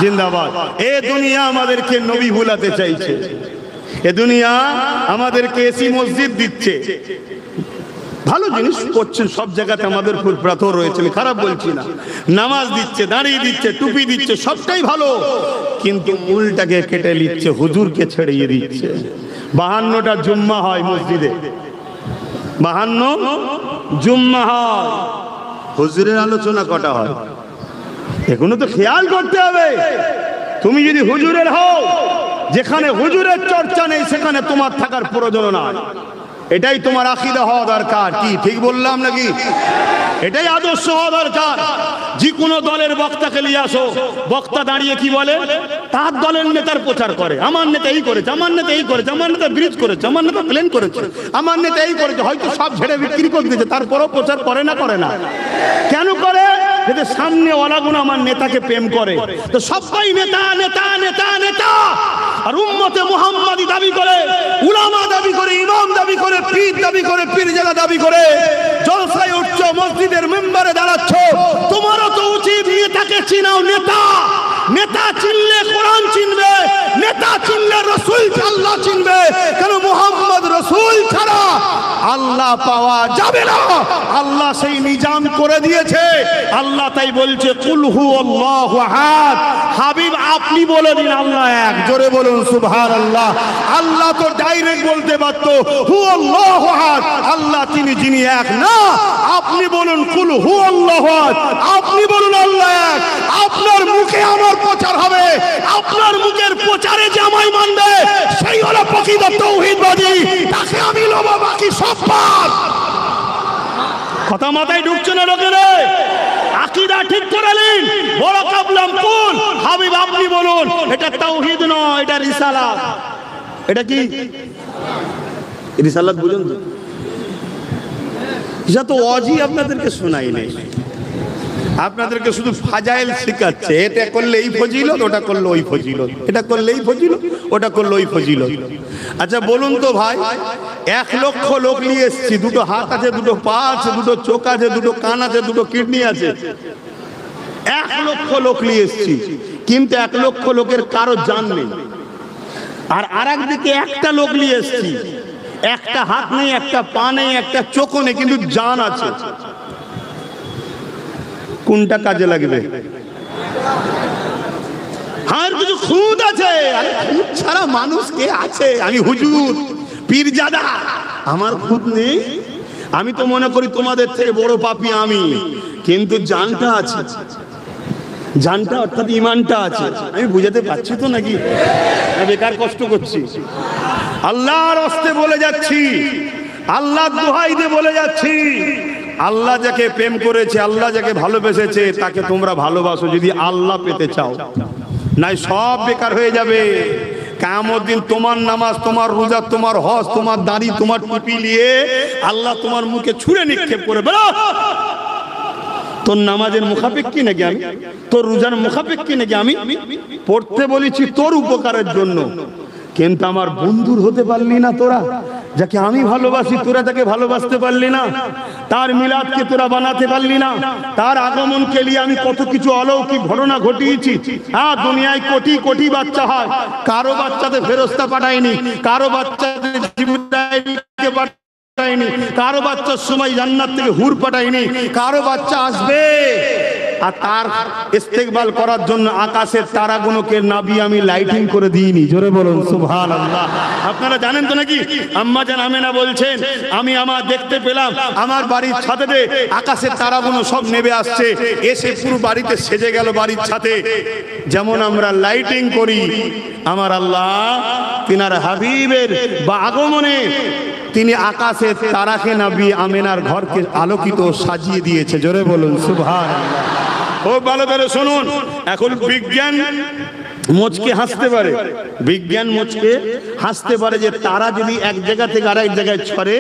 জিন্দাবাদ। এ দুনিয়া আমাদেরকে নবী ভুলাতে চাইছে। এ দুনিয়া আমাদেরকে এসি মসজিদ দিচ্ছে, ভালো জিনিস করছেন, সব জায়গাতে আমাদের ফুরফুরাতও রয়েছে, খারাপ বলছি না। নামাজ দিচ্ছে, দাঁড়িয়ে দিচ্ছে, টুপি দিচ্ছে, সবটাই ভালো। কিন্তু মূলটাকে কেটে নিচ্ছে, হুজুরকে ছেড়িয়ে দিচ্ছে। 52টা জুম্মা হয় মসজিদে, 52 জুম্মা হয়, হুজুরের আলোচনা কটা হয়? এগুলো তো খেয়াল করতে হবে। তুমি যদি হুজুরের হও, যেখানে হুজুরের চর্চা নেই সেখানে তোমার থাকার প্রয়োজন নাই। এটাই তোমার আকীদা হওয়া দরকার। কি ঠিক বললাম নাকি? এটাই আদর্শ হওয়া দরকার। যে কোনো দলের বক্তাকে নিয়ে আসো, বক্তা দাঁড়িয়ে কি বলে? তার দলের নেতার প্রচার করে, আমার নেতা এই করেছে, আমার নেতা এই করেছে, আমার নেতা ব্রিজ করেছে, আমার নেতা প্লেন করেছে, আমার নেতা এই করেছে। হয়তো সব ছেড়ে বিক্রি করে দিয়েছে, তারপরেও প্রচার করে না, করে না। কেন করে? যাতে সামনে ওয়ালাগুলো আমার নেতাকে প্রেম করে। তো সবাই নেতা নেতা নেতা নেতা, আর উম্মতে মুহাম্মাদি দাবি করে, উলামা দাবি করে, ইমাম দাবি করে, পীর দাবি করে, পীরজাদা দাবি করে, জলসায় উঠছো, মসজিদের মেম্বারে দাঁড়াচ্ছ। তোমারও তো উচিত নেতাকে চিনাও। নেতা নেতা চিনলে কোরআন চিনবে, নেতা চিনলে রাসূল আল্লাহ চিনবে, কেন মুহাম্মদ রাসূল ছাড়া আল্লাহ পাওয়া যাবে না। আল্লাহ সেই নিজাম করে দিয়েছে। আল্লাহ তাই বলছে কুল হুয়াল্লাহু আহাদ, হাবিব আপনি বলে দিন আল্লাহ এক, জোরে বলুন সুবহানাল্লাহ। আল্লাহ তো ডাইরেক্ট বলতে পারত হুয়াল্লাহু আহাদ, আল্লাহ তিনি যিনি এক, না আপনি বলুন কুল হুয়াল্লাহু আহাদ, আপনি বলুন আল্লাহ এক। আপনার মুখে আমার প্রচার হবে, আপনার মুখের প্রচারে যে আমায় মানবে সেই হলো প্রকৃত তাওহীদবাদী, তাকে আমি নেব, বাকি সব বাদ। কথা মাথায় ঢুকছে না লোকের? আকীদা ঠিক করে নিন। বড় কাবলাম কুল, হাবিব আপনি বলুন। এটা তাওহীদ নয়, এটা রিসালাত। এটা কি রিসালাত? বুঝুন তো, এটা তো ওয়াজি আপনাদেরকে শোনাই নাই, আপনাদেরকে শুধু ফাজাইল শেখাচ্ছে। এটা করলে এই ফজিলত, ওটা করলে ওই ফজিলত, এটা করলে এই ফজিলত, ওটা করলে ওই ফজিলত। আচ্ছা বলুন তো ভাই, 1 লক্ষ লোক নিয়ে এসেছি, দুটো হাত আছে, দুটো পা আছে, দুটো চোখ আছে, দুটো কান আছে, দুটো কিডনি আছে, 1 লক্ষ লোক নিয়ে এসেছি, কিন্তু 1 লক্ষ লোকের কারো জান নেই। আর আরেকদিকে একটা লোক নিয়ে এসেছি, একটা হাত নেই, একটা পা নেই, একটা চোখ নেই, কিন্তু জান আছে। কোনটা কাজে লাগবে? আর কিছু খুদ আছে, আরে খুদ ছাড়া মানুষ কে আছে? আমি হুজুর পীরজাদা, আমার খুদ নেই। আমি তো মনে করি তোমাদের থেকে বড় পাপী আমি, কিন্তু জানটা আছে, জানটা অর্থাৎ ঈমানটা আছে। আমি বুঝাতে পারছি তো নাকি? বেকার কষ্ট করছি? আল্লাহর হস্তে বলে যাচ্ছি, আল্লাহর দোহাই দিয়ে বলে যাচ্ছি, আল্লাহ যাকে প্রেম করেছে, আল্লাহ যাকে ভালোবেসেছে, তাকে তোমরা ভালোবাসো যদি আল্লাহ পেতে চাও, নাই সব বেকার হয়ে যাবে। কিয়ামত দিন তোমার নামাজ, তোমার রোজা, তোমার হজ, তোমার দাড়ি, তোমার টুপি নিয়ে আল্লাহ তোমার মুখে ছুঁড়ে নিক্ষেপ করে, বেরো। তোর নামাজের মুখাপেক্ষী নাকি আমি? তোর রোজার মুখাপেক্ষী নাকি আমি? পড়তে বলেছি তোর উপকারের জন্য, কিন্তু আমার বন্ধুর হতে পারলি না তোরা, যাকে আমি ভালোবাসি তোরা তাকে ভালোবাসতে পারলি না, তার মিলাদকে তোরা বানাতে পারলি না, তার আগমনকে নিয়ে আমি কত কিছু অলৌকিক ঘটনা ঘটিয়েছি। হ্যাঁ, দুনিয়ায় কোটি কোটি বাচ্চা হয়, কারো বাচ্চাতে ফেরেশতা পাঠায়নি, কারো বাচ্চাতে জিবরাইলকে পাঠায়নি, কারো বাচ্চার সময় জান্নাত থেকে হুর পাঠায়নি, কারো বাচ্চা আসবে আর তার ইস্তেকবাল করার জন্য আকাশের তারাগুলোকে নাবি আমি লাইটিং করে দিইনি। জোরে বলুন সুবহানাল্লাহ। আপনারা জানেন তো নাকি? আম্মা জান আমেনা বলছেন, আমি আমার দেখতে পেলাম আমার বাড়ির ছাদে আকাশের তারাগুলো সব নেমে আসছে, এসে পুরো বাড়িতে সেজে গেল বাড়ির ছাদে। যেমন আমরা লাইটিং করি, আমার আল্লাহ তিনার হাবিবের বা আগমনে তিনি আকাশের তারাকে নাবি আমেনার ঘরকে আলোকিত সাজিয়ে দিয়েছে। জোরে বলুন সুবহানাল্লাহ। খুব ভালো করে শুনুন, এখন বিজ্ঞান মুচকে হাসতে পারে, বিজ্ঞান মুচকে হাসতে পারে যে তারা যদি এক জায়গা থেকে আরেক জায়গায় ছড়ে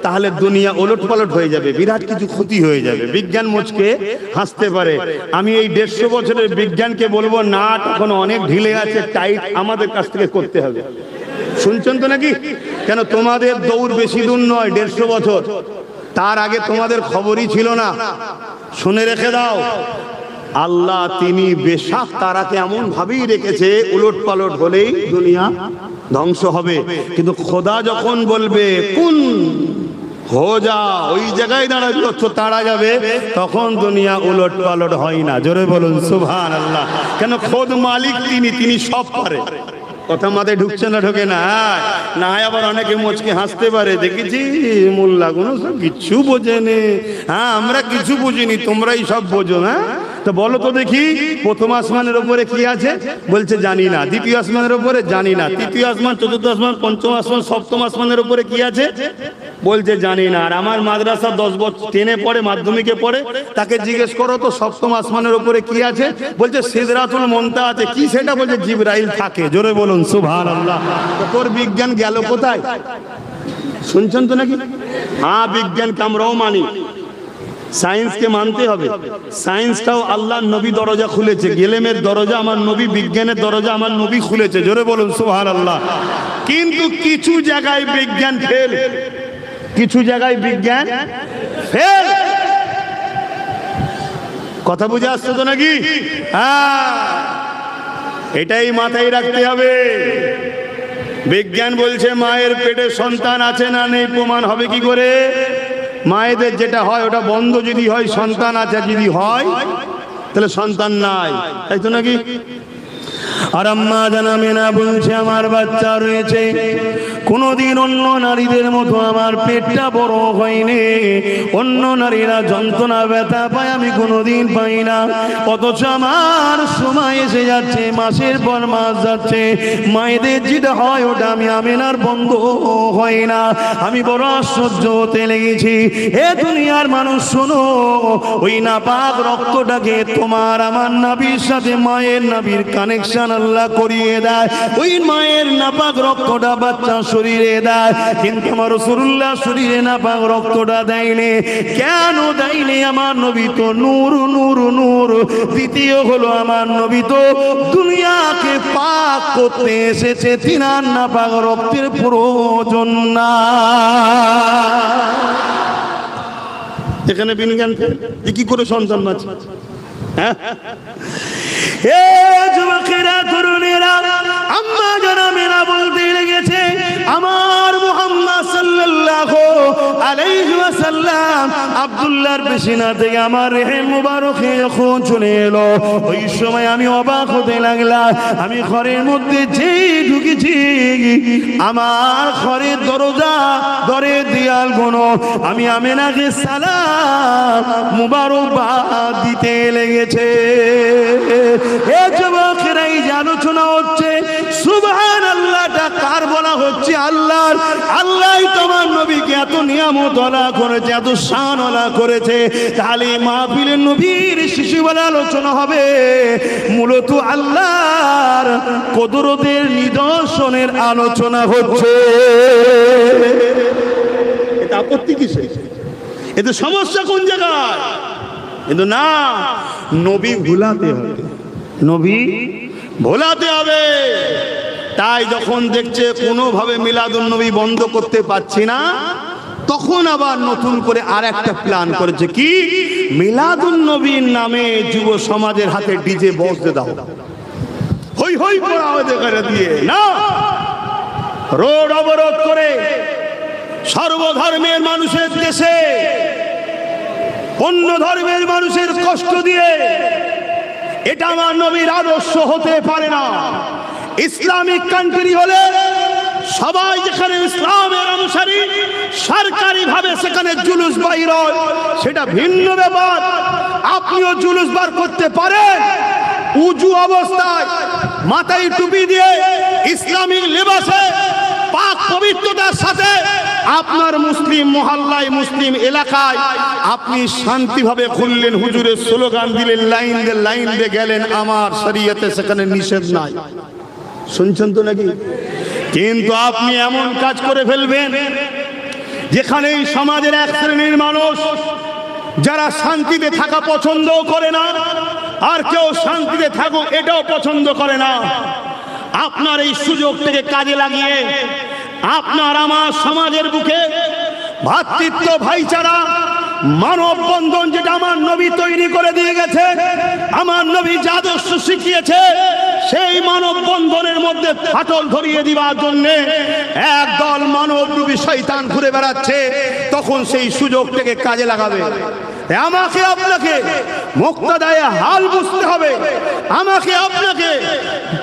তাহলে দুনিয়া ওলটপালট হয়ে যাবে, বিরাট কিছু ক্ষতি হয়ে যাবে। বিজ্ঞান মুচকে হাসতে পারে। আমি এই 150 বছরের বিজ্ঞানকে বলবো না, তখন অনেক ঢিলে আছে, টাইট আমাদের কাছ থেকে করতে হবে। শুনছেন তো নাকি? কেন তোমাদের দৌড় বেশি দূর নয়, 150 বছর, তার আগে তোমাদের খবরই ছিল না। শুনে রেখে দাও, আল্লাহ তিনি বেশাক তারাকে এমন ভাবেই রেখেছে, উলট পালট হলেই দুনিয়া ধ্বংস হবে। কিন্তু খোদা যখন বলবে কুন হো যা, ওই জায়গায় দাঁড়াবে তারা যাবে, তখন দুনিয়া উলট পালট হয় না। জোরে বলুন সুবহানাল্লাহ। কেন খোদ মালিক তিনি, তিনি সব পারে। কথা মাথায় ঢুকছে না? ঢোকে না? না আবার অনেকে মুচকে হাসতে পারে, দেখেছি মোল্লাগুলো সব কিচ্ছু বোঝেনি। হ্যাঁ, আমরা কিছু বুঝিনি, তোমরাই সব বোঝো। হ্যাঁ, তো বলো তো দেখি, প্রথম আসমানের উপরে কি আছে? বলছে জানি না। দ্বিতীয় আসমানের উপরে জানি না। তৃতীয় আসমান, চতুর্থ আসমান, পঞ্চম আসমান, সপ্তম আসমানের উপরে কি আছে? বলছে জানি না। আর আমার মাদ্রাসা 10 বছর 10-এ পড়ে, মাধ্যমিকে পড়ে, তাকে জিজ্ঞেস করো তো সপ্তম আসমানের উপরে কি আছে? বলছে সিদরাতুল মুনতাহা আছে। কি সেটা? বলছে জিবরাইল থাকে। জোরে বলুন সুবহানাল্লাহ। তোর বিজ্ঞান গেল কোথায়? শুনছেন তো নাকি? হ্যাঁ, বিজ্ঞানকে আমরাও মানি, সায়েন্সকে মানতে হবে। সায়েন্সটাও আল্লাহর নবী দরজা খুলেছে, গেলেমের দরজা আমার নবী, বিজ্ঞানের দরজা আমার নবী খুলেছে। জোরে বলুন সুবহানাল্লাহ। কিন্তু কিছু জায়গায় বিজ্ঞান ফেল, কিছু জায়গায় বিজ্ঞান ফেল। কথা বুঝে আসছে তো নাকি? হ্যাঁ, এটাই মাথায় রাখতে হবে। বিজ্ঞান বলছে মায়ের পেটে সন্তান আছে না নেই প্রমাণ হবে কি করে? মায়েদের যেটা হয় ওটা বন্ধ যদি হয় সন্তান আছে, যদি হয় তাহলে সন্তান নাই, তাই তো নাকি? আর আম্মা জানাবে না বলছে আমার বাচ্চা রয়েছে, কোনদিন অন্য নারীদের মতো আমার পেটটা বড় হয়নি, অন্য নারীরা যন্ত্রণা ব্যথা পায় আমি কোনোদিন পাই না, অথচ আমার সময় এসে যাচ্ছে, মাসের পর মাস যাচ্ছে, মায়েদের যেটা হয় ওটা আমি আমেনার বন্ধ হয় না, আমি বড় আশ্চর্য হতে লেগেছি। হে দুনিয়ার মানুষ শোনো, ওই নাপাক রক্তটাকে তোমার আমার নাভির সাথে মায়ের নাভির কানেকশন আল্লাহ করিয়ে দেয়, ওই মায়ের নাপাক রক্তটা বাচ্চা শরীরে দেয়, কিন্তু আমার রাসূলুল্লাহ শরীরে নাপাক রক্তটা দেয়নি। কেন দেয়নি? আমার নবী তো নূর নূর নূর। দ্বিতীয় হলো আমার নবী তো দুনিয়াকে পাক করতে এসেছে, তিনার নাপাক রক্তের প্রয়োজন না। এখানে বিজ্ঞান কি করে সন্তান বাঁচে? হ্যাঁ, হে যুবকেরা তরুণেরা, আম্মা জানামেরা বলতে লেগেছে আমার মুহাম্মদ সাল্লাল্লাহু আলাইহি ওয়াসাল্লাম আব্দুল্লাহর পেশিনা থেকে আমার রেহেম মুবারকে যখন চলে এলো, ওই সময় আমি অবাক হতে লাগলাম। আমি ঘরের মধ্যে যেই ঢুকেছি, আমার ঘরের দরজা দরের দেয়াল গুলো আমি আমেনাকে সালাম মুবারকবাদ দিতে লেগেছে। এ যুবকেরা, এই যে আলোচনা হচ্ছে সুবহানাল্লাহটা কার বলা হচ্ছে? আল্লাহর। আল্লাহই তোমার নবীকে এত নিয়ামত ওয়ালা করেছে, এত শান ওয়ালা করেছে, তাহলে মাহফিলের নবীর শিশু বলে আলোচনা হবে মূলত আল্লাহর কুদরতের নিদর্শনের আলোচনা হচ্ছে। এটা আপত্তি কিসে? এতে সমস্যা কোন জায়গায়? কিন্তু না, নবী ভুলাতে হবে, নবী ভোলাতে হবে। তাই যখন দেখছে কোনোভাবে মিলাদুন নবী বন্ধ করতে পারছি না, তখন আবার নতুন করে আর একটা প্ল্যান করেছে। কি? মিলাদুন নবীর নামে যুব সমাজের হাতে ডিজে বসতে দাও, হই হই করে দিয়ে না, রোড অবরোধ করে সর্বধর্মের মানুষের দেশে অন্য ধর্মের মানুষের কষ্ট দিয়ে, এটা আমার নবীর আদর্শ হতে পারে না। ইসলামিক কান্ট্রি হলে সবাই যেখানে ইসলামের অনুসারী, সরকারি ভাবে সেখানে জুলুস বাইর হয়, সেটা ভিন্ন ব্যাপার। আপনিও জুলুস বার করতে পারেন উজু অবস্থায়, মাথায় টুপি দিয়ে, ইসলামিক লেবাসে, পাক পবিত্রতার সাথে আপনার মুসলিম মহল্লায়, মুসলিম এলাকায় আপনি শান্তিভাবে খুললেন, হুজুরের স্লোগান দিলেন, লাইন দিয়ে গেলেন, আমার শরীয়তে সেখানে নিষেধ নাই। শুনছেন তো নাকি? কিন্তু আপনি এমন কাজ করে ফেলবেন যেখানে এই সমাজের এক শ্রেণীর মানুষ যারা শান্তিতে থাকা পছন্দ করে না, আর কেউ শান্তিতে থাকুক এটাও পছন্দ করে না, আপনার এই সুযোগটাকে কাজে লাগিয়ে আপনার আমার সমাজের বুকে ভ্রাতৃত্ব, ভাইচারা, মানব বন্ধন যেটা আমার নবী তৈরি করে দিয়ে গেছে, আমার নবী যা আদর্শ শিখিয়েছে, সেই মানব বন্ধনের মধ্যে ফাটল ধরিয়ে দিবার জন্য একদল মানবরূপী শয়তান ঘুরে বেড়াচ্ছে। তখন সেই সুযোগটাকে কাজে লাগাবে। আমাকে আপনাকে মুক্তদায়ে হাল বুঝতে হবে, আমাকে আপনাকে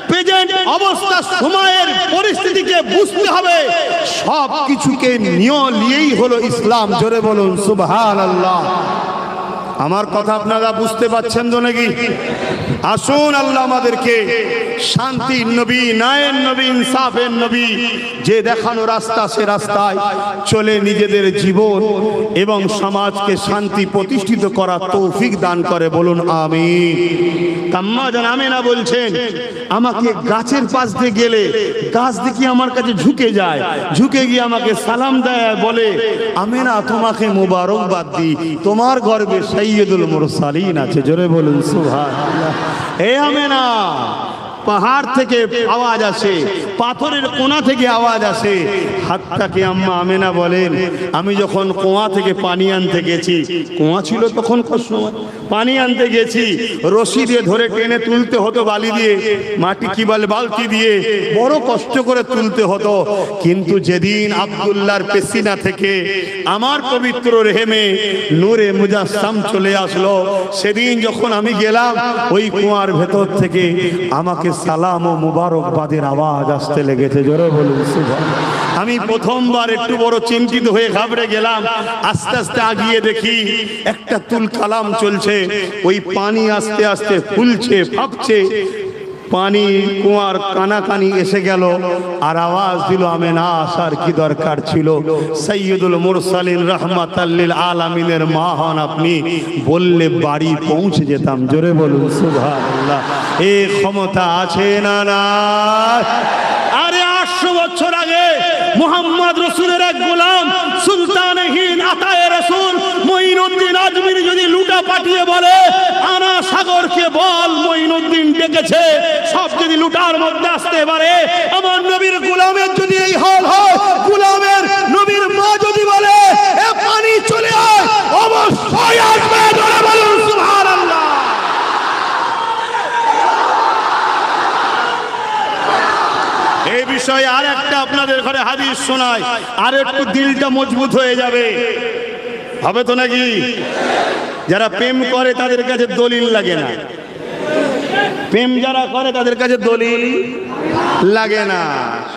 প্রেজেন্ট অবস্থা সময়ের পরিস্থিতিকে বুঝতে হবে। সব কিছুকে নিয়েই হলো ইসলাম। জোরে বলুন সুবহানাল্লাহ। আমার কথা আপনারা বুঝতে পারছেন তো নাকি? আসুন আল্লাহ আমাদেরকে শান্তির নবী, ন্যায়ের নবী, ইনসাফের নবী যে দেখানো রাস্তা, সে রাস্তায় চলে নিজেদের জীবন এবং সমাজকে শান্তি প্রতিষ্ঠিত করার তৌফিক দান করে। বলুন আমিন। আম্মা জান আমেনা বলছেন, আমাকে গাছের পাশ দিয়ে গেলে গাছ দেখি আমার কাছে ঝুঁকে যায়, ঝুঁকে গিয়ে আমাকে সালাম দেয়, বলে আমেনা তোমাকে মোবারকবাদ দিই, তোমার গর্বে সাইয়্যিদুল মুরসালিন আছে। জোরে বলুন সুবহানাল্লাহ। হে আমেনা, পাহাড় থেকে আওয়াজ আসে, পাথরের কোণা থেকে আওয়াজ আসে। হাত্তাকে আম্মা আমেনা বলেন, আমি যখন কুয়া থেকে পানি আনতে গেছি, কুয়া ছিল তখন সময়, পানি আনতে গেছি, রশি দিয়ে ধরে টেনে তুলতে হতো, বালি দিয়ে, মাটি কি বলে, বালতি দিয়ে বড় কষ্ট করে তুলতে হতো। কিন্তু যেদিন আব্দুল্লাহর পেসিনা থেকে আমার পবিত্র রেহেমে নূরে মুজাসসাম চলে আসলো, সেদিন যখন আমি গেলাম, ওই কুয়ার ভেতর থেকে আমাকে সালাম ও মুবারকবাদের আওয়াজ আসতে লেগেছে। জোরে বলুন সুবহানাল্লাহ। আমি প্রথমবার একটু বড় চিন্তিত হয়ে ঘাবড়ে গেলাম। আস্তে আস্তে আগিয়ে দেখি একটা তুল কালাম চলছে, ওই পানি আস্তে আস্তে ফুলছে, ফাঁপছে, পানি কুয়ার কানাকানি এসে গেল। আর আওয়াজ দিল, আমেনা আসার কি দরকার ছিল? সাইয়্যিদুল মুরসালিন রাহমাতাল লিল আলামিনের মা হন আপনি, বললে বাড়ি পৌঁছে যেতাম। জোরে বলুন সুবহানাল্লাহ। এই ক্ষমতা আছে না না? আরে 800 বছর আগে মুহাম্মদ রাসূলের এক গোলাম সুলতান হিন্দ আতায়ে রাসূল মঈনুদ্দিন আজমিরি যদি লুটা পাঠিয়ে বলে, আনা সাগরকে বল মঈনুদ্দিন ডেকেছে, সব যদি লুটার মধ্যে আসতে পারে, আমার নবীর গোলামের যদি এই হাল হয়, গোলামের নবীর মা যদি বলে এ পানি চলে আয়, অবশ্যই আসবে। জোরে বলুন সুবহানাল্লাহ। এই বিষয়ে আর একটা আপনাদের ঘরে হাদিস শোনায়, আর একটু দিলটা মজবুত হয়ে যাবে, হবে তো নাকি? যারা প্রেম করে তাদের কাছে দলিল লাগে না, প্রেম যারা করে তাদের কাছে দলিল লাগে না,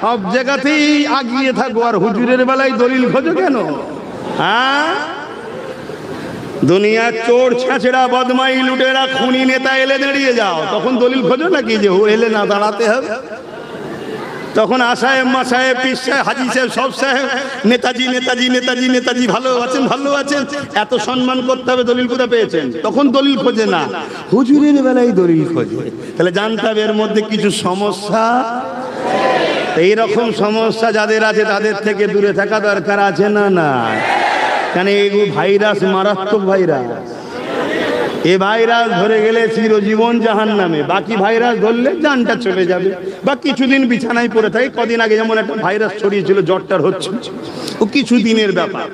সব জায়গাতেই আগিয়ে থাকো। আর হুজুরের বেলায় দলিল খোঁজো কেন? হ্যাঁ, দুনিয়া চোর ছেঁচড়া বদমাই লুটেরা খুনি নেতা এলে দাঁড়িয়ে যাও, তখন দলিল খোঁজো নাকি যে ও এলে না দাঁড়াতে হবে? তখন আসাহেব মাসাহেব পীর সাহেব হাজি সাহেব সব সাহেব নেতাজি নেতাজি নেতাজি নেতাজি, ভালো আছেন ভালো আছেন, এত সম্মান করতে হবে, দলিল কোথা পেয়েছেন? তখন দলিল খোঁজে না, হুজুরের বেলায় দলিল খোঁজে। তাহলে জানতে হবে এর মধ্যে কিছু সমস্যা। এইরকম সমস্যা যাদের আছে তাদের থেকে দূরে থাকা দরকার আছে না না? কেন এই ভাইরাস মারাত্মক ভাইরাস, এ ভাইরাস ধরে গেলে চিরজীবন জাহান্নামে, বাকি ভাইরাস ধরলে জানটা চলে যাবে বা কিছুদিন বিছানায় পড়ে থাকে। কদিন আগে যেমন একটা ভাইরাস ছড়িয়েছিল, জ্বরটার হচ্ছে, ও কিছুদিনের ব্যাপার।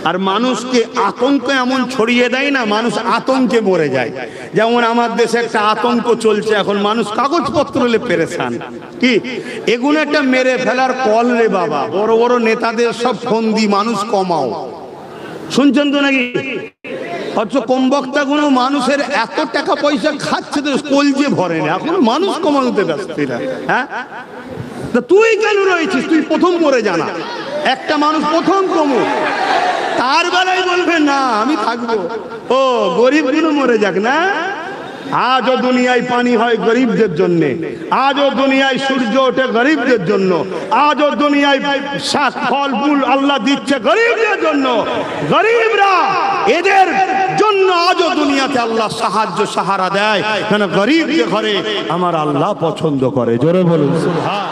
আর মানুষকে আতঙ্ক এমন ছড়িয়ে দেয় না, মানুষ আতঙ্কে মরে যায়। যেমন আমার দেশে একটা আতঙ্ক চলছে এখন, মানুষ কাগজপত্র হলে পেরেছান, কি এগুলো একটা মেরে ফেলার কল রে বাবা। বড় বড় নেতাদের সব ফন্দি, মানুষ কমাও, শুনছেন তো নাকি? অথচ কম বক্তাগুলো মানুষের এত টাকা পয়সা খাচ্ছে তো কলজে ভরে না, এখন মানুষ কমানোতে ব্যস্ত। হ্যাঁ, তুই কেন রয়েছিস? তুই প্রথম মরে জানা, একটা মানুষ প্রথম কমুক, তার বেলায় বলবে না আমি থাকবো। ও গরিবগুলো মরে যাক না। আজও দুনিয়ায় পানি হয় গরিবদের জন্য, আজও দুনিয়ায় সূর্য ওঠে গরিবদের জন্য, আজও দুনিয়ায় শাক ফল ফুল আল্লাহ দিচ্ছে গরিবদের জন্য। গরিবরা এদের জন্য আজও দুনিয়াতে আল্লাহ সাহায্য সাহারা দেয়, কেন গরিবদের ঘরে আমার আল্লাহ পছন্দ করে। জোরে বলুন সুবহান।